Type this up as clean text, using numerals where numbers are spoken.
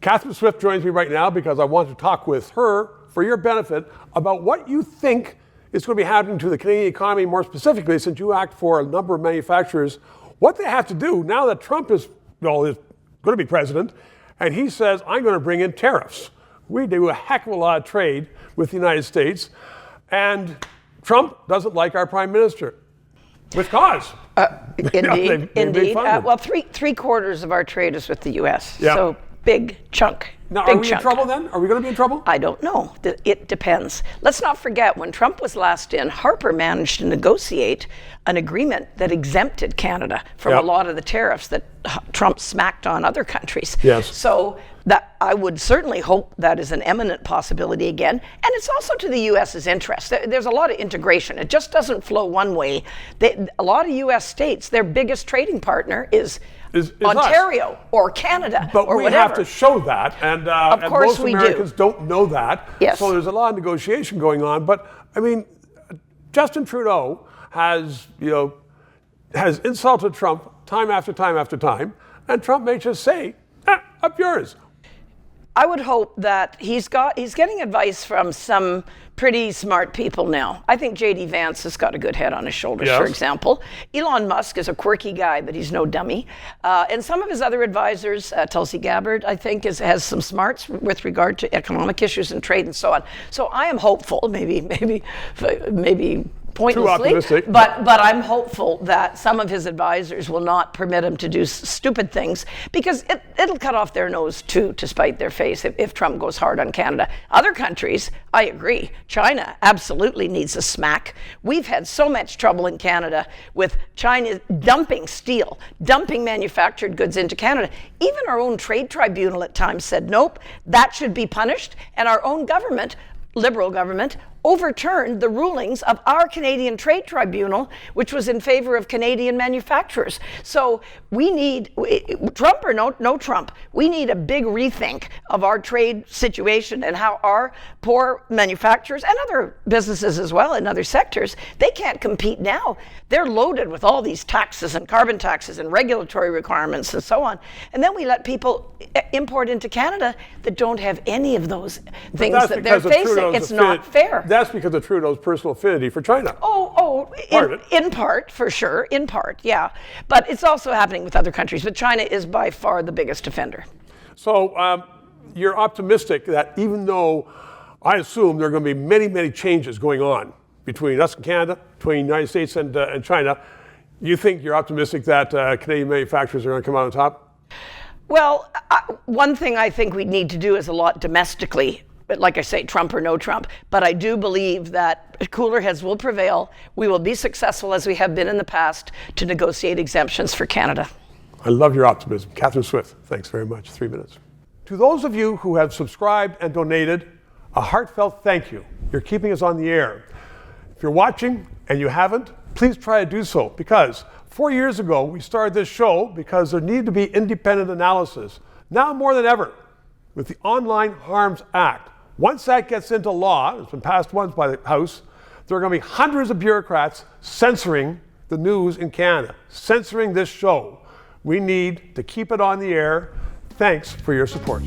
Catherine Swift joins me right now because I want to talk with her for your benefit about what you think is going to be happening to the Canadian economy, more specifically, since you act for a number of manufacturers, what they have to do now that Trump is going to be president, and he says, I'm going to bring in tariffs. We do a heck of a lot of trade with the United States, and Trump doesn't like our prime minister. With cause. Indeed, indeed. Well, three quarters of our trade is with the U.S., so big chunk. Now, are we in trouble then? Are we going to be in trouble? I don't know. It depends. Let's not forget, when Trump was last in, Harper managed to negotiate an agreement that exempted Canada from a lot of the tariffs that Trump smacked on other countries. Yes. So that I would certainly hope that is an eminent possibility again. And it's also to the U.S.'s interest. There's a lot of integration. It just doesn't flow one way. A lot of U.S. states, their biggest trading partner is Ontario us. Or Canada but or we whatever. Have to show that, and most Americans don't know that. Yes. So there's a lot of negotiation going on. But I mean, Justin Trudeau has insulted Trump time after time after time, and Trump may just say, "Up yours." I would hope that he's getting advice from some pretty smart people now. I think J.D. Vance has got a good head on his shoulders, for example. Elon Musk is a quirky guy, but he's no dummy. And some of his other advisors, Tulsi Gabbard, I think, has some smarts with regard to economic issues and trade and so on. So I am hopeful, maybe pointlessly, but I'm hopeful that some of his advisors will not permit him to do stupid things, because it'll cut off their nose too, to spite their face, if Trump goes hard on Canada. Other countries, I agree. China absolutely needs a smack. We've had so much trouble in Canada with China dumping steel, dumping manufactured goods into Canada. Even our own trade tribunal at times said, nope, that should be punished. And our own government, Liberal government, overturned the rulings of our Canadian Trade Tribunal, which was in favor of Canadian manufacturers. So we need, Trump or no Trump, we need a big rethink of our trade situation and how our poor manufacturers and other businesses as well in other sectors, they can't compete now. They're loaded with all these taxes and carbon taxes and regulatory requirements and so on. And then we let people import into Canada that don't have any of those things that they're facing. It's not fair. That's because of Trudeau's personal affinity for China. In part, for sure, in part, yeah. But it's also happening with other countries. But China is by far the biggest offender. So you're optimistic that even though I assume there are going to be many, many changes going on between us and Canada, between the United States and China, you think you're optimistic that Canadian manufacturers are going to come out on top? Well, one thing I think we need to do is a lot domestically. But like I say, Trump or no Trump. But I do believe that cooler heads will prevail. We will be successful, as we have been in the past, to negotiate exemptions for Canada. I love your optimism. Catherine Swift, thanks very much. 3 minutes. To those of you who have subscribed and donated, a heartfelt thank you. You're keeping us on the air. If you're watching and you haven't, please try to do so, because 4 years ago, we started this show because there needed to be independent analysis. Now more than ever, with the Online Harms Act, once that gets into law, it's been passed once by the House, there are going to be hundreds of bureaucrats censoring the news in Canada, censoring this show. We need to keep it on the air. Thanks for your support.